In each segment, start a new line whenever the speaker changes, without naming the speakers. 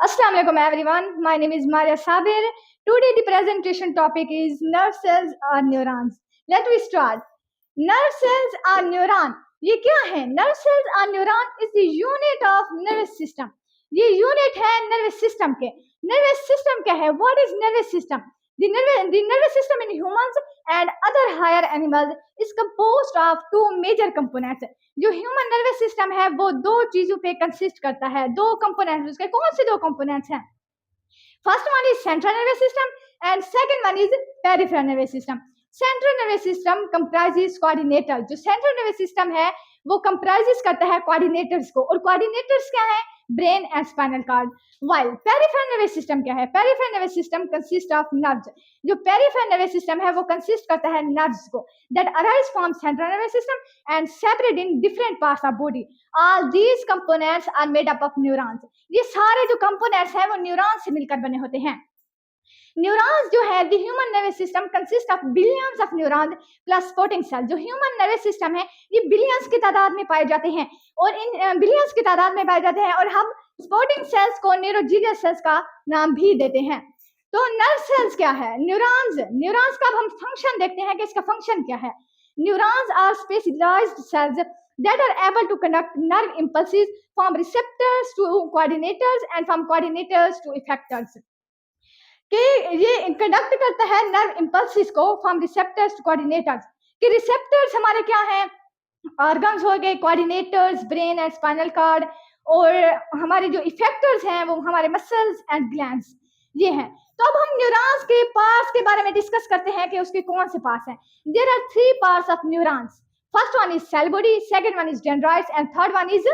Assalamu alaikum everyone. My name is Maria Sabir. Today the presentation topic is nerve cells or neurons. Let me start. Nerve cells or neuron. ये क्या है? Nerve cells or neuron is the unit of nervous system. ये unit है nervous system के. Nervous system क्या है? What is nervous system? The nervous system in humans and other higher animals is composed of two major components. जो human nervous system है वो दो चीजों पे कंसिस्ट करता है, दो कंपोनेंट्स। उसके कौन से दो कंपोनेंट्स हैं? First one is central nervous system and second one is peripheral nervous system. Central nervous system comprises coordinator. जो सेंट्रल नर्वस सिस्टम है वो कंप्राइजेस करता है कोऑर्डिनेटर्स को, और कोऑर्डिनेटर्स क्या है? Brain and spinal cord. While peripheral nervous system क्या है? Peripheral nervous system consist of nerves. जो पेरिफेरल नर्वस सिस्टम है वो कंसिस्ट करता है नर्व्स को that arise from central nervous system and separate in different parts of body. All these components are made up of neurons. ये सारे जो components हैं वो न्यूरॉन से मिलकर बने होते हैं। न्यूरॉन्स जो है the human nervous system consist of billions of neurons plus sporting cell. जो ह्यूमन नर्वस सिस्टम है ये बिलियंस की तादाद में पाए जाते हैं, और इन बिलियंस की तादाद में पाए जाते हैं, और हम स्पोर्टिंग सेल्स को न्यूरोजीनियस सेल्स का नाम भी देते हैं। तो नर्व सेल्स क्या है? न्यूरॉन्स का अब हम फंक्शन देखते हैं कि इसका फंक्शन क्या है। Neurons are specialised sales that are able to conduct nerve impulses from receptors to coordinators and from coordinators to effectors। कि ये कंडक्ट करता है नर्व इम्पल्सिस को फ्रॉम रिसेप्टर्स टू कोऑर्डिनेटर्स। कि रिसेप्टर्स हमारे क्या हैं? ऑर्गन्स हो गए, coordinators brain and spinal cord, और हमारे जो इफेक्टर्स हैं वो हमारे मसल्स एंड ग्लैंड्स ये हैं। तो अब हम न्यूरॉन्स के पार्ट्स के बारे में डिस्कस करते हैं कि उसके कौन से पार्ट्स हैं। There are three parts of neurons. First one is cell body, second one is dendrites and third one is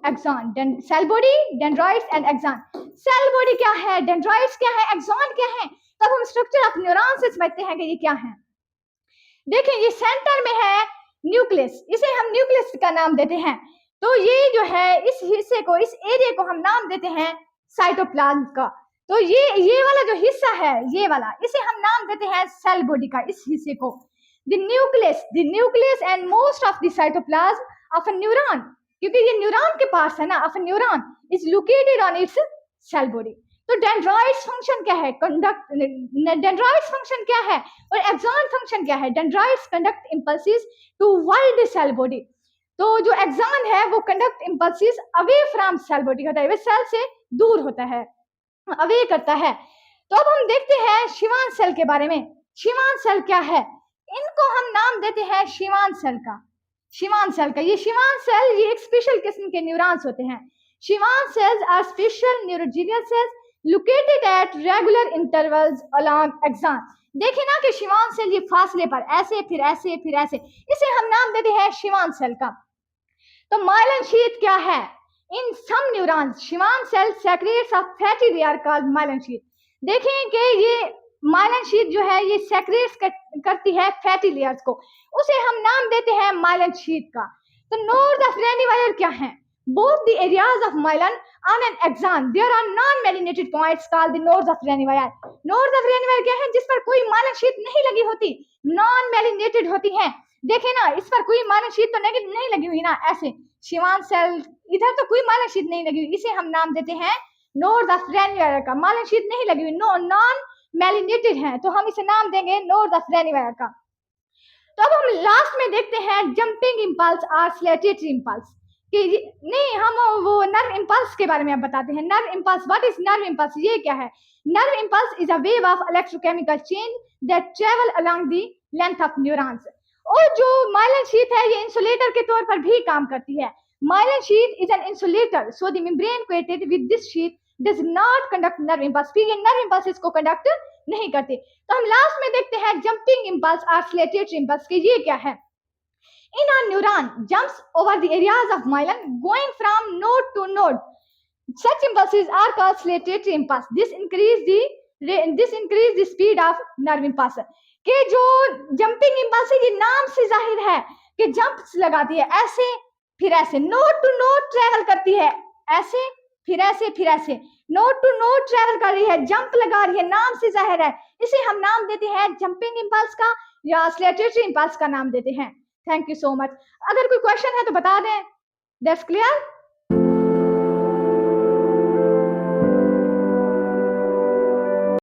axon. Cell body, dendrites and axon. Cell body क्या है? डेंड्राइट्स क्या है? एक्सॉन क्या है? तब हम स्ट्रक्चर ऑफ न्यूरॉन से समझते हैं कि ये क्या है। देखें ये सेंटर में है न्यूक्लियस, इसे हम न्यूक्लियस का नाम देते हैं। तो ये जो है इस हिस्से को, इस एरिया को हम नाम देते हैं साइटोप्लाज्म का। तो ये वाला जो हिस्सा है, ये वाला, इसे हम नाम देते हैं सेल बॉडी का, इस हिस्से को। The nucleus and most of the cytoplasm of a neuron, क्योंकि ये न्यूरॉन के पास है ना, of a neuron is located on it's cell body. तो डेंड्राइट्स फंक्शन क्या है? डेंड्राइट्स फंक्शन क्या है और एक्सॉन फंक्शन क्या है? Dendrites conduct impulses toward the cell body. तो जो एक्सॉन है वो conduct impulses away from cell body होता है, वे सेल से दूर होता है, अवे करता है। तो अब हम देखते हैं शिवान सेल के बारे में। शिवान सेल क्या है? इनको हम नाम देते हैं शिवान सेल का। ये शिवान सेल ये एक स्पेशल किस्म के न्यूरॉन्स होते हैं। Shivan cells are special neurogenous cells located at regular intervals along axon। देखें ना कि शिवान सेल ये फासले पर ऐसे फिर ऐसे फिर ऐसे, इसे हम नाम देते हैं शिवान सेल का। तो माइलिन शीथ क्या है? इन सम neurons Shivan cell secrets of fatty layer called myelin sheath. देखें कि ये माइलिन शीथ जो है ये सेक्रेट्स करती है फैटी लेयर्स को, उसे हम नाम देते हैं माइलिन शीथ का। तो नोड्स ऑफ रेनी वायर क्या है? Both the areas of myelin on an axon there are non-myelinated points called the nodes of Raney wire। Nodes of Raney wire क्या है? जिस पर कोई myelin sheath नहीं लगी होती, non-myelinated होती हैं। देखें ना, इस पर कोई myelin sheath तो नहीं लगी हुई ना, ऐसे शिवान सेल इधर तो कोई myelin sheath नहीं लगी हुई, इसे हम नाम देते हैं nodes of Raney wire का। myelin sheath नहीं लगी हुई, non-myelinated है, तो हम इसे नाम देंगे nodes of Raney wire का। तो अब हम लास्ट में देखते हैं जंपिंग इम्पल्स और स्लेटेटरी इम्पल्स। कि नहीं, हम वो नर्व इम्पल्स के बारे में अब बताते हैं। Nerve impulse, what is nerve impulse? ये क्या है? Nerve impulse is a wave of electrochemical change that travel along the length of neurons. और जो माइलिन शीथ है ये इंसुलेटर के तौर पर भी काम करती है। Myelin sheath is an insulator, so the membrane coated with this sheath does not conduct nerve impulse. फिर ये नर्व इम्पल्स को कंडक्ट नहीं करते। तो हम लास्ट में देखते हैं जंपिंग इम्पल्स और स्लेटेटरी इम्पल्स के ये क्या है। In a neuron jumps over the areas of myelin going from node to node. Such impulses are called slatatory impulse. This increase the speed of nerve impulse। कि जो jumping impulse है ये नाम से जाहिर है कि jumps लगाती है, ऐसे फिर ऐसे, node to node travel करती है, ऐसे फिर ऐसे फिर ऐसे, node to node travel कर रही है, jump लगा रही है, नाम से जाहिर है। इसे हम नाम देते हैं jumping impulse का या slatatory impulse का नाम देते हैं। Thank you so much. अगर कोई क्वेश्चन है तो बता दें। That's clear.